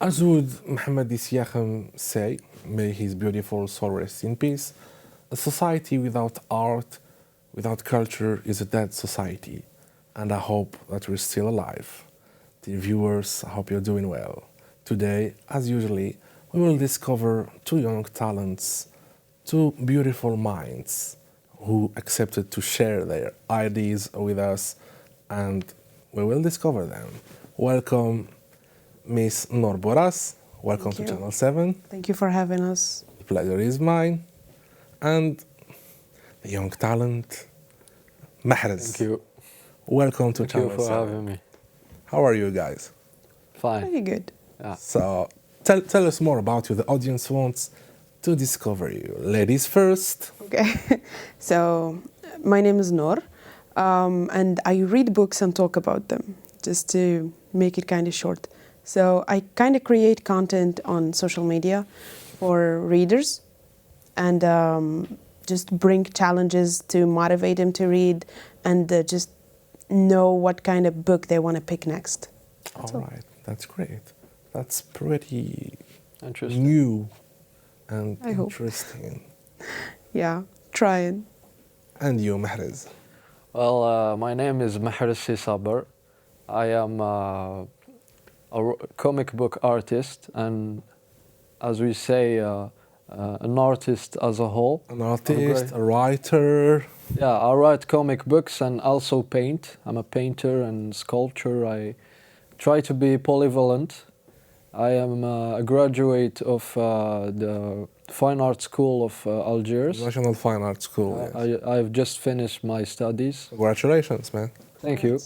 As would Muhammad Isiakham say, may his beautiful soul rest in peace, a society without art, without culture is a dead society. And I hope that we're still alive. Dear viewers, I hope you're doing well. Today, as usually, we will discover two young talents, two beautiful minds who accepted to share their ideas with us, and we will discover them. Welcome, Miss Noor Boras. Welcome to Channel 7. Thank you for having us. The pleasure is mine. And the young talent, Mahrez. Thank you. Welcome to Thank Channel you for 7. having me. How are you guys? Fine. Very good. Yeah. So, tell us more about you. The audience wants to discover you. Ladies first. Okay. So, my name is Noor, and I read books and talk about them, just to make it kind of short. So, I kind of create content on social media for readers and just bring challenges to motivate them to read and just know what kind of book they want to pick next. All right, that's great. That's pretty Interesting. new and I hope. interesting. Yeah, trying. And you, Mahrez? Well, my name is Mahrez Saber. I am comic book artist and, as we say, an artist as a whole. An artist, a writer. Yeah, I write comic books and also paint. I'm a painter and sculptor. I try to be polyvalent. I am a graduate of the Fine Art School of Algiers. National Fine Art School. Yes. I've just finished my studies. Congratulations, man. Thank you.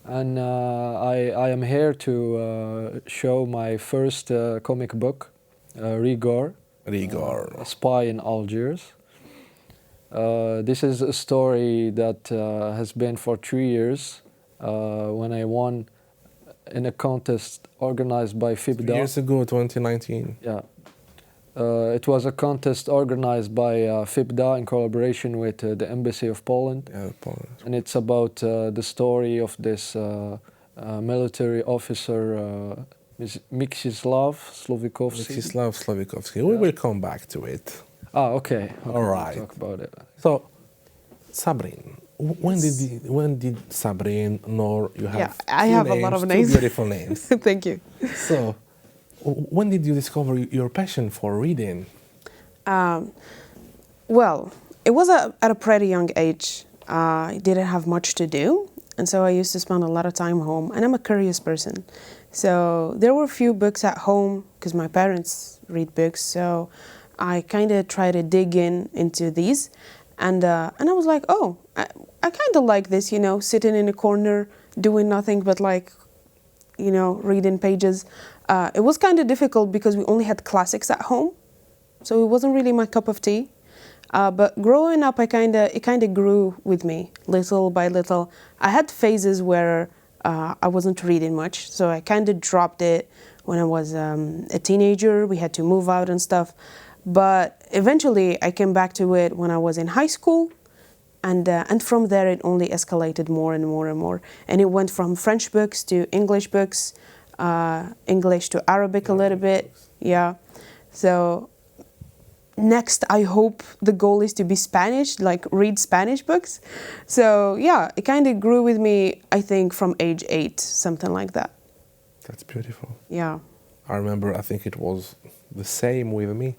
And I am here to show my first comic book, Rigor. Rigor. A spy in Algiers. This is a story that has been for 3 years when I won in a contest organized by FIBDA. 3 years ago, 2019. Yeah. It was a contest organized by FIBDA in collaboration with the Embassy of Poland. Yeah, Poland. And it's about the story of this military officer, Mieczyslaw Słowikovsky. Mieczyslaw Słowikovsky. We will come back to it. Ah, okay. All right. We'll talk about it. So, Sabrine. When did Sabrine know you have? Yeah, I two have a lot of two names. beautiful names. Thank you. So, when did you discover your passion for reading? Well, it was at a pretty young age. I didn't have much to do, and so I used to spend a lot of time home, and I'm a curious person. So there were a few books at home, because my parents read books, so I kind of try to dig into these, and I was like, oh, I kind of like this, sitting in a corner, doing nothing but reading pages. It was kind of difficult because we only had classics at home, so it wasn't really my cup of tea. But growing up, it kind of grew with me, little by little. I had phases where I wasn't reading much, so I kind of dropped it when I was a teenager. We had to move out and stuff. But eventually, I came back to it when I was in high school, and from there, it only escalated more and more and more. And it went from French books to English books, English to Arabic a little bit. Yeah. So next, I hope the goal is to be Spanish, read Spanish books. So yeah, it kind of grew with me, I think, from age 8, something like that. That's beautiful. Yeah. I remember, I think it was the same with me.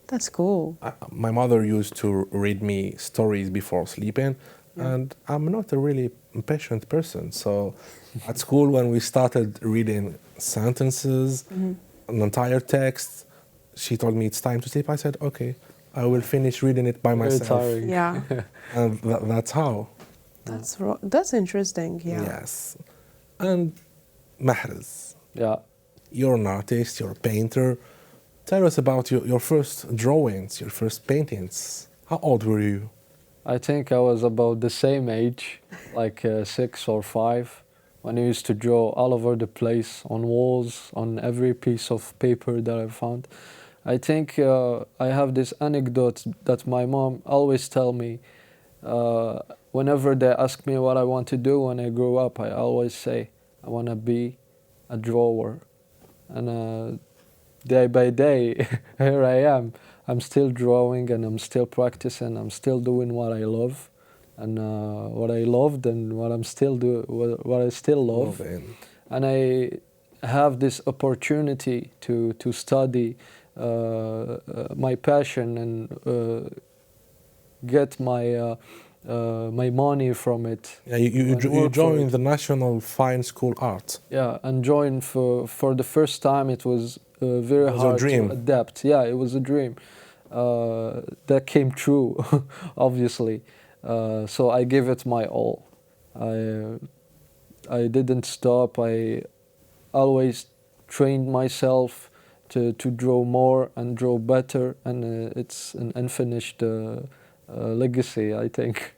That's cool. My mother used to read me stories before sleeping, and I'm not a really impatient person. So at school, when we started reading sentences, an entire text, she told me it's time to sleep. I said, okay, I will finish reading it by Very myself. tiring. Yeah. And that's how. That's interesting. Yeah. Yes. And Mahrez, Yeah. you're an artist, you're a painter. Tell us about your first drawings, your first paintings. How old were you? I think I was about the same age, like 6 or 5, when I used to draw all over the place, on walls, on every piece of paper that I found. I think I have this anecdote that my mom always tell me. Whenever they ask me what I want to do when I grow up, I always say, I want to be a drawer. And day by day, here I am. I'm still drawing and I'm still practicing. I'm still doing what I love, and what I loved, and what I'm still what I still love. And I have this opportunity to study my passion and get my my money from it. Yeah, you joined the National Fine School Art. Yeah, and joined for the first time. It was very hard to adapt. Yeah, it was a dream that came true, obviously. So I gave it my all. I didn't stop. I always trained myself to draw more and draw better, and it's an unfinished legacy, I think.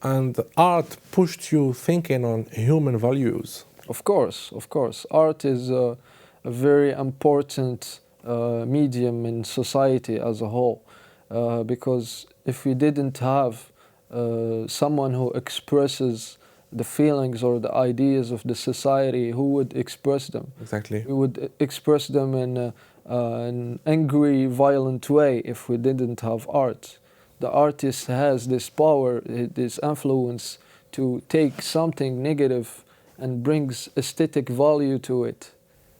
And art pushed you thinking on human values. Of course. Art is a very important medium in society as a whole, because if we didn't have someone who expresses the feelings or the ideas of the society, who would express them? Exactly. We would express them in an angry, violent way if we didn't have art. The artist has this power, this influence to take something negative and brings aesthetic value to it.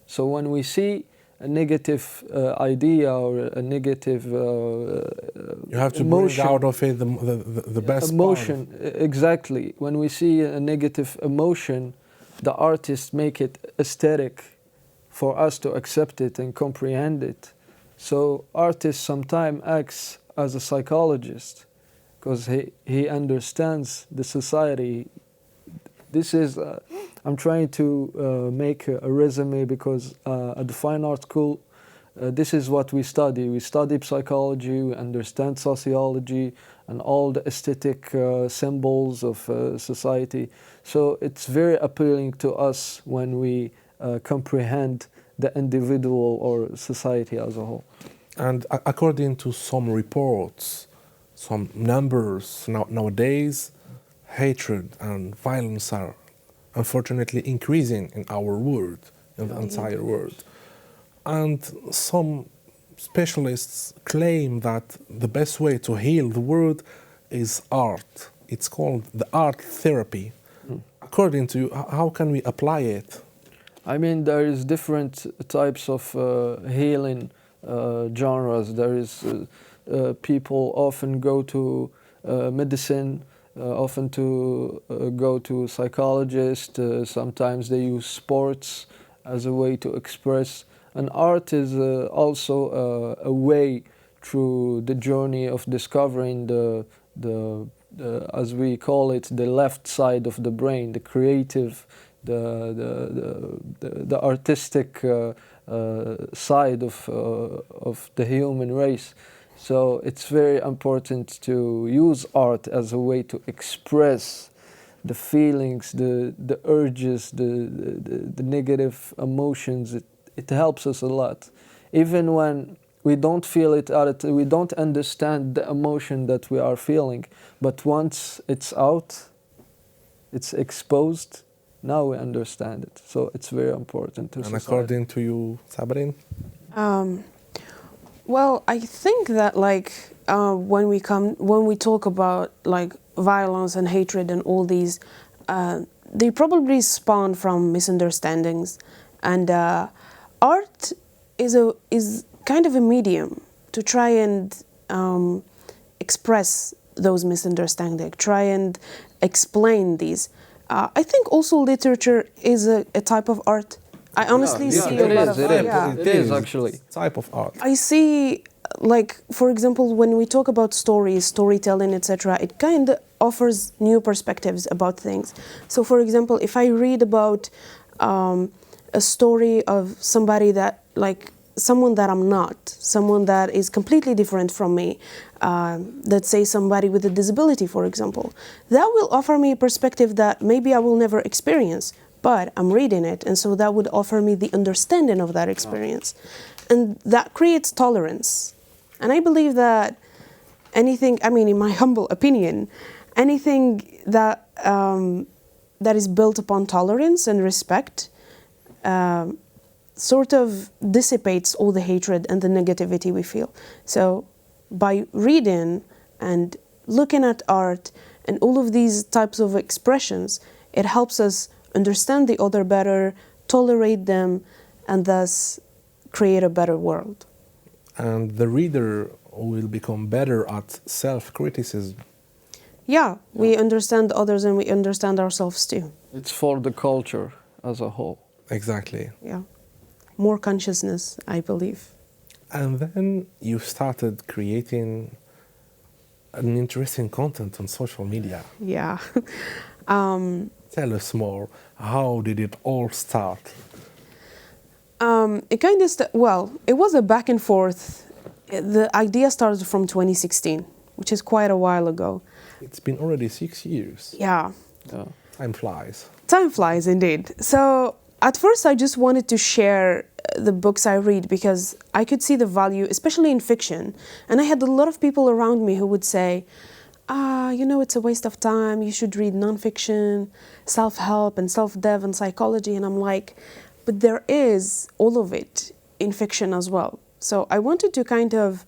So when we see a negative idea or a negative you have to emotion, bring out of it the best emotion. part. Exactly. When we see a negative emotion, the artists make it aesthetic for us to accept it and comprehend it. So artist sometimes acts as a psychologist, because he understands the society. This is, I'm trying to make a resume, because at the Fine Art School, this is what we study. We study psychology, we understand sociology, and all the aesthetic symbols of society. So it's very appealing to us when we comprehend the individual or society as a whole. And according to some reports, some numbers, nowadays, hatred and violence are unfortunately increasing in our world, in the entire world. And some specialists claim that the best way to heal the world is art. It's called the art therapy. According to you, how can we apply it? I mean, there is different types of healing genres. There is people often go to medicine, often to go to psychologists. Sometimes they use sports as a way to express. And art is also a way through the journey of discovering the as we call it, the left side of the brain, the creative, the artistic side of the human race. So it's very important to use art as a way to express the feelings, the urges, the negative emotions. It helps us a lot. Even when we don't feel it out, we don't understand the emotion that we are feeling. But once it's out, it's exposed, now we understand it. So it's very important to society. And according to you, Sabrine? Well, I think that when we talk about like violence and hatred and all these, they probably spawn from misunderstandings, and art is kind of a medium to try and express those misunderstandings, try and explain these. I think also literature is a type of art. I honestly see a lot of art. It is actually type of art. I see, like, for example, when we talk about stories, storytelling, etc., it kind of offers new perspectives about things. So, for example, if I read about a story of somebody that, like, someone that I'm not, someone that is completely different from me, let's say somebody with a disability, for example, that will offer me a perspective that maybe I will never experience, but I'm reading it, and so that would offer me the understanding of that experience. And that creates tolerance. And I believe that anything, I mean, in my humble opinion, anything that that is built upon tolerance and respect sort of dissipates all the hatred and the negativity we feel. So by reading and looking at art and all of these types of expressions, it helps us understand the other better, tolerate them, and thus create a better world. And the reader will become better at self-criticism. Yeah, we understand others and we understand ourselves too. It's for the culture as a whole. Exactly. Yeah. More consciousness, I believe. And then you started creating an interesting content on social media. Yeah. Tell us more. How did it all start? It kind of, well, it was a back and forth. The idea started from 2016, which is quite a while ago. It's been already 6 years. Yeah. Yeah. Time flies. Time flies indeed. So at first I just wanted to share the books I read because I could see the value, especially in fiction. And I had a lot of people around me who would say, you know, it's a waste of time. You should read nonfiction, self-help and self-dev and psychology. And I'm like, but there is all of it in fiction as well. So I wanted to kind of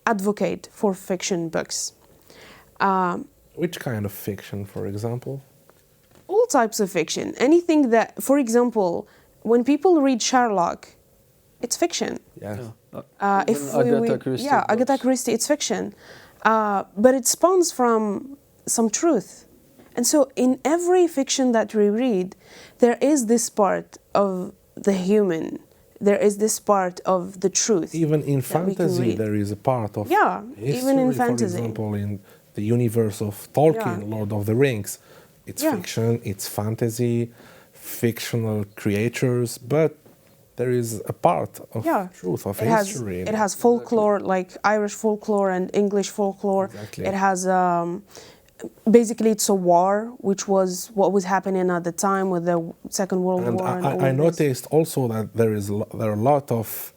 advocate for fiction books. Which kind of fiction, for example? All types of fiction. Anything that, for example, when people read Sherlock, it's fiction. Yes. Agatha Christie. Yeah, books. Agatha Christie, it's fiction. But it spawns from some truth. And so in every fiction that we read, there is this part of the human. There is this part of the truth. Even in that we can fantasy, read. there is a part of Yeah, history, even in fantasy. For example, in the universe of Tolkien, Yeah. Lord of the Rings. It's Yeah. fiction, it's fantasy, fictional creatures, but there is a part of truth, of history. It has folklore, like Irish folklore and English folklore. Exactly. It has, basically it's a war, which was what was happening at the time with the Second World And War. And all I of this. noticed also that there are a lot of,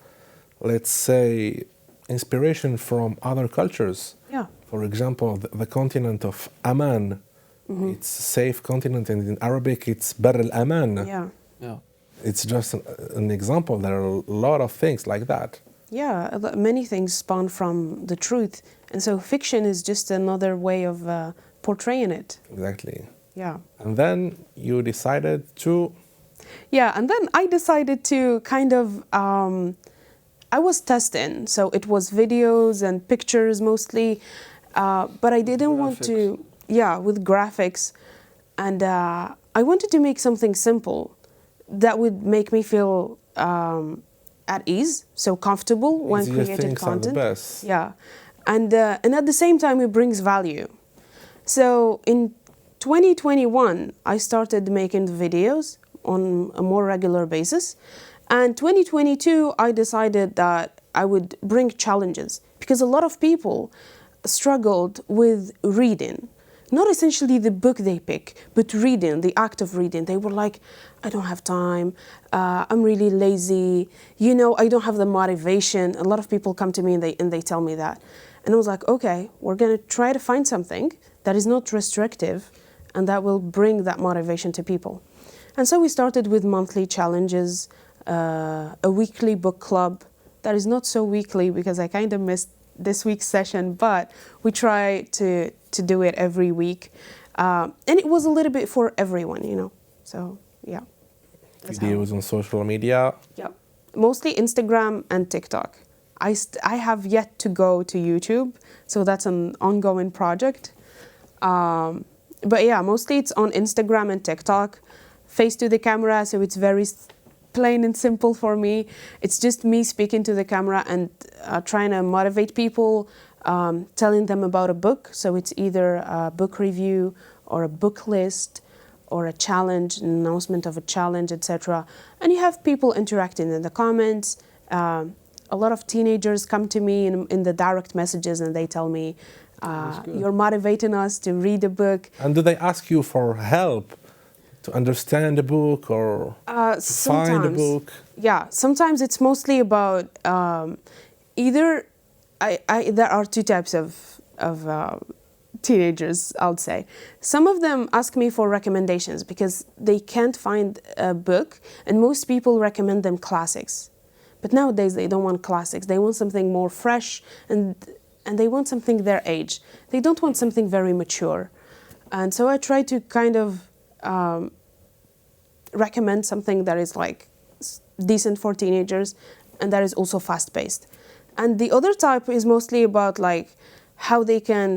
let's say, inspiration from other cultures. Yeah. For example, the continent of Aman, it's a safe continent, and in Arabic it's Bar al-Aman. Yeah. Yeah. It's just an example. There are a lot of things like that. Yeah, many things spawn from the truth. And so fiction is just another way of portraying it. Exactly. Yeah. And then you decided to... Yeah, and then I decided to kind of, I was testing. So it was videos and pictures mostly, but I didn't want to, with graphics. And I wanted to make something simple that would make me feel at ease, so comfortable when Easier creating things are the content. best. Yeah, and at the same time it brings value. So in 2021, I started making videos on a more regular basis, and 2022 I decided that I would bring challenges because a lot of people struggled with reading. Not essentially the book they pick, but reading, the act of reading. They were like, I don't have time, I'm really lazy, you know, I don't have the motivation. A lot of people come to me and they tell me that. And I was like, okay, we're gonna try to find something that is not restrictive and that will bring that motivation to people. And so we started with monthly challenges, a weekly book club that is not so weekly because I kind of missed this week's session, but we try to do it every week. And it was a little bit for everyone, you know. So, yeah. Videos on social media. Yeah. Mostly Instagram and TikTok. I have yet to go to YouTube, so that's an ongoing project. But yeah, mostly it's on Instagram and TikTok. Face to the camera, so it's very plain and simple for me. It's just me speaking to the camera and trying to motivate people, telling them about a book. So it's either a book review or a book list or a challenge, an announcement of a challenge, etc. And you have people interacting in the comments. A lot of teenagers come to me in the direct messages and they tell me, you're motivating us to read a book. And do they ask you for help to understand the book or to find a book? Yeah, sometimes it's mostly about either there are two types of teenagers, I would say. Some of them ask me for recommendations because they can't find a book, and most people recommend them classics. But nowadays they don't want classics. They want something more fresh, and they want something their age. They don't want something very mature. And so I try to kind of recommend something that is like decent for teenagers and that is also fast-paced. And the other type is mostly about like how they can,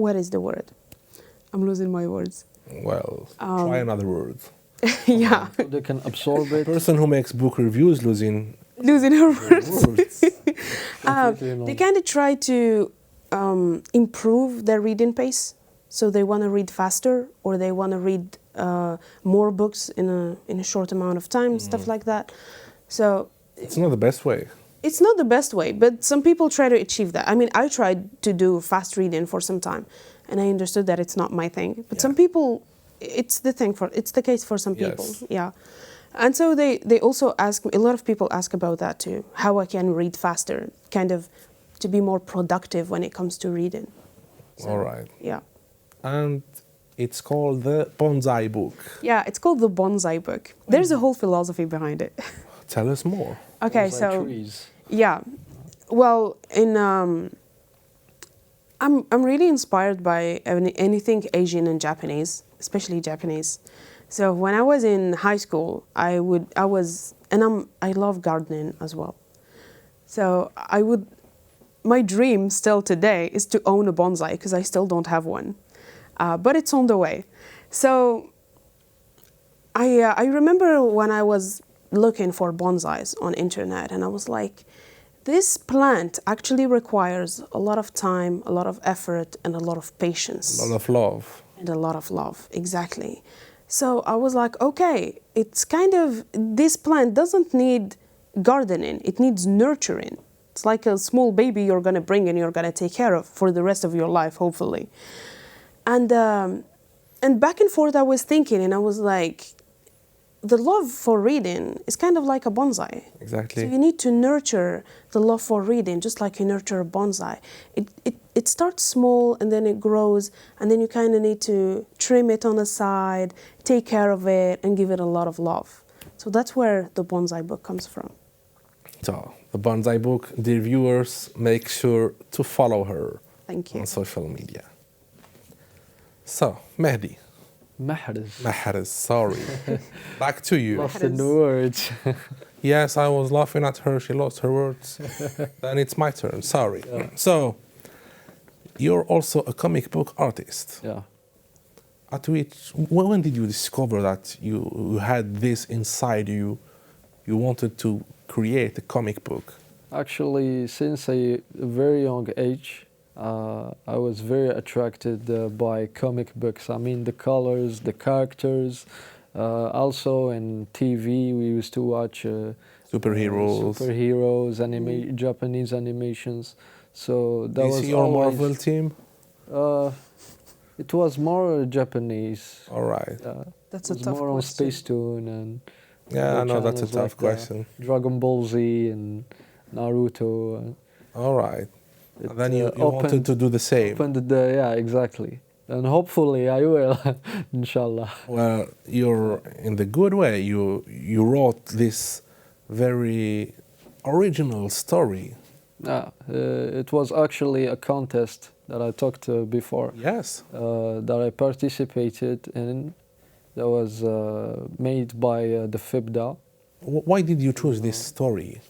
what is the word? I'm losing my words. Well, try another word. Yeah. They can absorb it. Person who makes book reviews losing Her words. words. They kind of try to improve their reading pace. So they want to read faster, or they want to read more books in a short amount of time, stuff like that. So It's not the best way. it's not the best way, but some people try to achieve that. I mean, I tried to do fast reading for some time, and I understood that it's not my thing. But some people, it's the case for some people. Yes. Yeah. And so they also ask, a lot of people ask about that too, how I can read faster, kind of to be more productive when it comes to reading. So, All right. Yeah. And it's called the Bonsai book. Yeah, it's called the bonsai book. There's a whole philosophy behind it. Tell us more. Okay, Bonsai so trees. yeah, well, I'm really inspired by anything Asian and Japanese, especially Japanese. So when I was in high school, I love gardening as well. So my dream still today is to own a bonsai because I still don't have one, but it's on the way. So I remember when I was looking for bonsais on internet, and I was like, this plant actually requires a lot of time, a lot of effort, and a lot of patience. A lot of love. And a lot of love, exactly. So I was like, okay, it's kind of, this plant doesn't need gardening, it needs nurturing. It's like a small baby you're gonna bring and you're gonna take care of for the rest of your life, hopefully. And back and forth I was thinking, and I was like, the love for reading is kind of like a bonsai. Exactly. So you need to nurture the love for reading, just like you nurture a bonsai. It starts small and then it grows, and then you kind of need to trim it on the side, take care of it, and give it a lot of love. So that's where the bonsai book comes from. So, the Bonsai book, dear viewers, make sure to follow her Thank you. on social media. So, Mehdi. Mahrez. Sorry. Back to you. Lost in the words. Yes, I was laughing at her. She lost her words. Then it's my turn. Sorry. Yeah. So, you're also a comic book artist. Yeah. When did you discover that you had this inside you? You wanted to create a comic book. Actually, since a very young age, I was very attracted by comic books. I mean, the colors, the characters. Also in TV, we used to watch Superheroes. Japanese animations. So that Is was your always, Marvel team? It was more Japanese. All right. That's It a was tough more on question. Space Tune and Yeah, I know that's a channels tough like question. Dragon Ball Z and Naruto. All right. It, And then you wanted to do the same. Yeah, exactly. And hopefully I will, inshallah. Well, you're in the good way. You wrote this very original story. Yeah, it was actually a contest that I talked before. Yes. That I participated in. That was made by the FIBDA. Why did you choose this story?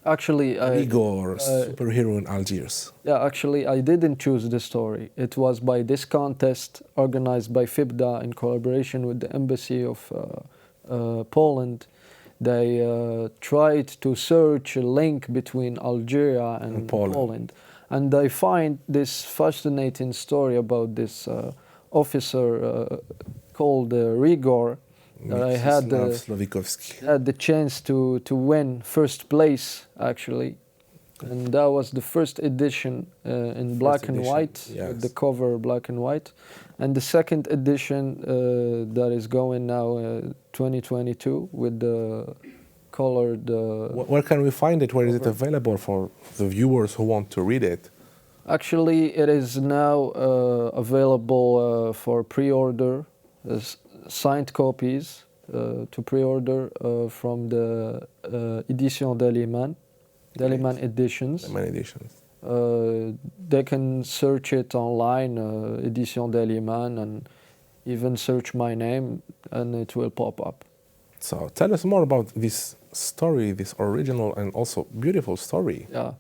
Actually, Igor, superhero in Algiers. Yeah, actually, I didn't choose the story. It was by this contest organized by FIBDA in collaboration with the Embassy of Poland. They tried to search a link between Algeria and Poland. And they find this fascinating story about this officer called Rigor. That I had the chance to win first place, actually. And that was the first edition in black and white, yes. with the cover black and white. And the second edition that is going now, 2022, with the colored... Where can we find it? Where is it available for the viewers who want to read it? Actually, it is now available for pre-order, signed copies to pre-order from the Édition Deliman Editions. The many editions. They can search it online, Édition Deliman, and even search my name, and it will pop up. So tell us more about this story, this original and also beautiful story. Yeah.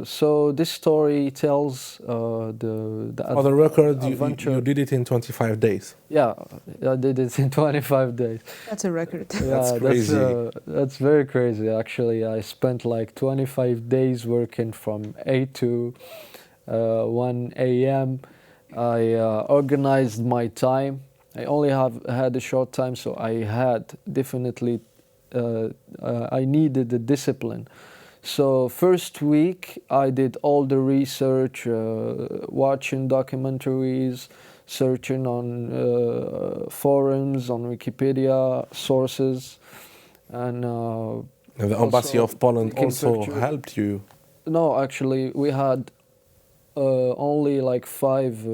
So this story tells the For the record, adventure. you did it in 25 days. Yeah, I did it in 25 days. That's a record. That's crazy. That's very crazy. Actually, I spent like 25 days working from 8 to 1 a.m. I organized my time. I only had a short time, so I had definitely I needed the discipline. So first week I did all the research, watching documentaries, searching on forums, on Wikipedia, sources, and And the Embassy of Poland taking also pictures. helped you. No, actually we had only like five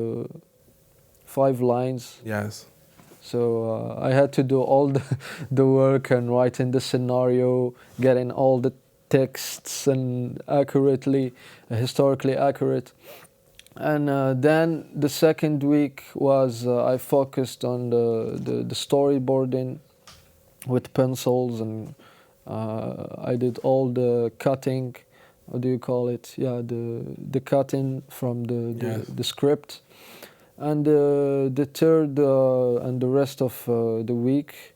lines. Yes. So I had to do all the work and writing the scenario, getting all the texts and historically accurate. And then the second week was I focused on the storyboarding with pencils, and I did all the cutting. What do you call it? Yeah, the cutting from the script. And the third and the rest of the week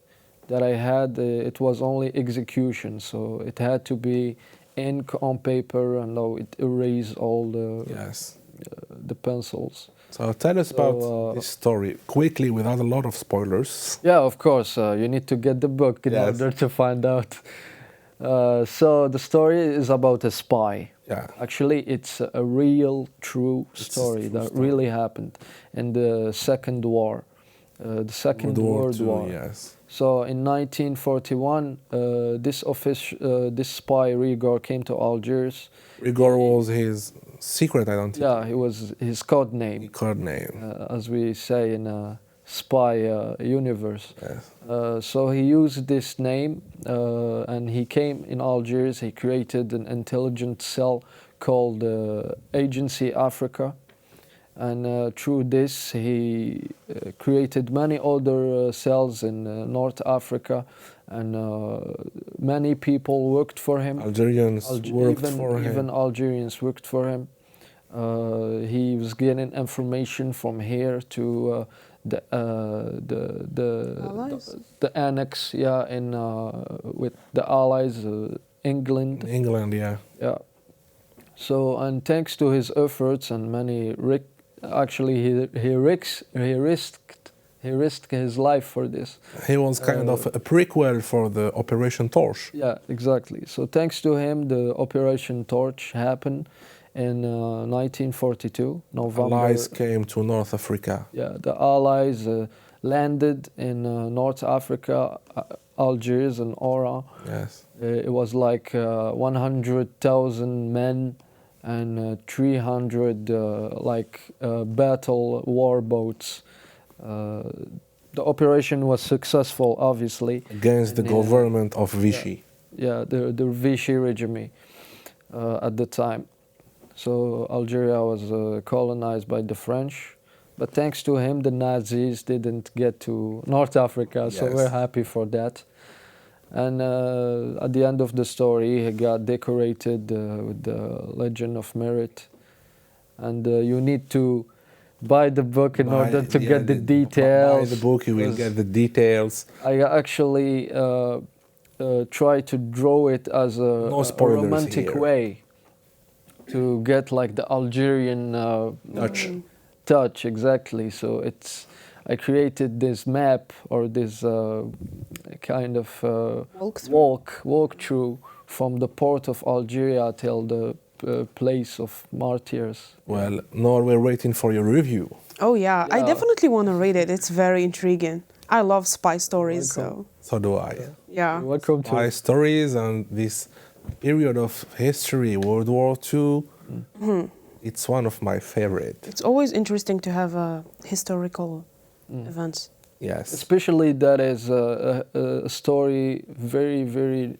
that I had, it was only execution. So it had to be ink on paper, and it erased all the pencils. So tell us about this story quickly, without a lot of spoilers. Yeah, of course. You need to get the book in Yes. order to find out. So the story is about a spy. Yeah. Actually, it's a real, true story that really happened in the Second War, the Second World War. Yes. So in 1941, this spy Rigor came to Algiers. Rigor was his secret identity. Yeah, it was his code name, Code name. as we say in a spy universe. Yes. So he used this name, and he came in Algiers. He created an intelligence cell called Agency Africa, and through this he created many other cells in North Africa, and many people worked for him. Algerians worked for him. Even Algerians worked for him. He was getting information from here to Allies? the annex, yeah, in with the Allies, England. In England, yeah. Yeah. So, and thanks to his efforts and many he risked his life for this. He was kind of a prequel for the Operation Torch. Yeah, exactly. So thanks to him, the Operation Torch happened in 1942, November. Allies came to North Africa. Yeah, the Allies landed in North Africa, Algiers and Oran. Yes. It was like 100,000 men and 300 battle war boats. The operation was successful, obviously. Against the government of Vichy. Yeah, the Vichy regime at the time. So Algeria was colonized by the French, but thanks to him, the Nazis didn't get to North Africa, so Yes. we're happy for that. And at the end of the story, he got decorated with the Legion of Merit. And you need to buy the book in order to get the details. Buy the book, you will get the details. I actually try to draw it as a romantic here. way to get like the Algerian touch, exactly. So I created this map or this kind of walkthrough from the port of Algeria till the place of martyrs. Well, now we're waiting for your review. Oh yeah, I Yeah. definitely want to read it. It's very intriguing. I love spy stories, so So do I. yeah. Welcome to My stories and this period of history, World War II, It's one of my favorite. It's always interesting to have historical events. Yes. Especially that is a story very, very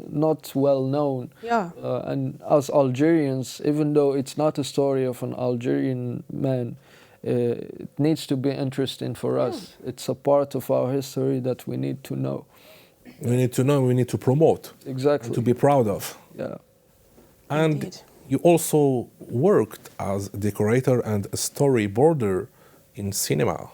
not well known. Yeah. And as Algerians, even though it's not a story of an Algerian man, it needs to be interesting for us. It's a part of our history that we need to know. We need to know, we need to promote. Exactly. And to be proud of. Yeah. And Indeed. you also worked as a decorator and a storyboarder in cinema.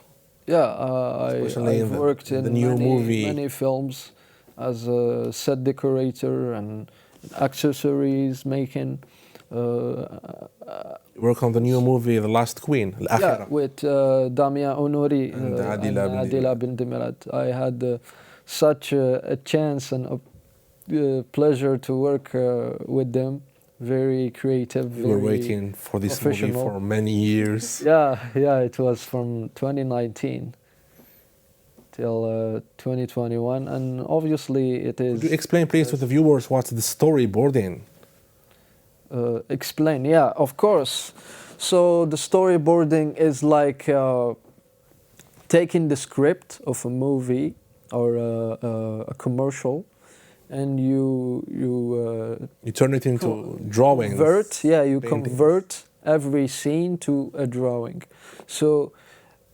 Yeah, Especially I've worked in the new movie. many films as a set decorator and accessories making. You work on the new movie, The Last Queen, Yeah, الآخرة. with Damia Honouri And and Adila Adila bin Demirat. I had such a chance and a pleasure to work with them. Very creative. We were very waiting for this movie professional. for many years. Yeah, it was from 2019 till 2021, and obviously it is. Could you explain, please, to the viewers what's the storyboarding? Explain, yeah, of course. So the storyboarding is like taking the script of a movie or a commercial, and you turn it into drawings. You paintings. convert every scene to a drawing. So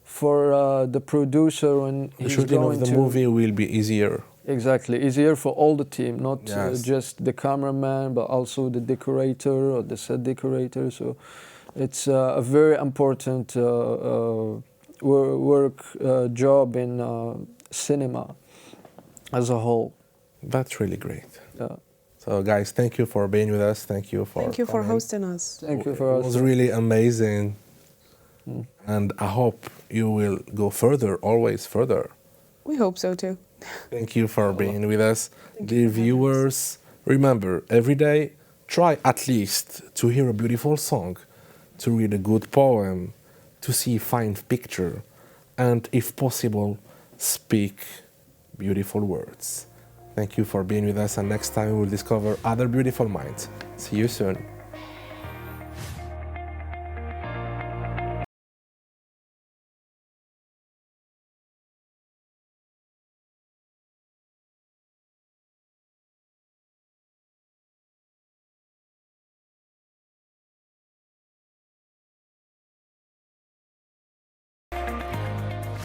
for the producer, when The he's shooting going of the to movie will be easier. exactly easier for all the team, not Yes. just the cameraman, but also the decorator or the set decorator. So it's a very important job in cinema as a whole. That's really great. Yeah. So, guys, thank you for being with us. Thank you for coming. hosting us. Thank you for It us. was really amazing. And I hope you will go further, always further. We hope so too. Thank you for being with us. Thank Dear you for having viewers, remember, every day, try at least to hear a beautiful song, to read a good poem, to see a fine picture, and if possible, speak beautiful words. Thank you for being with us, and next time we will discover other beautiful minds. See you soon.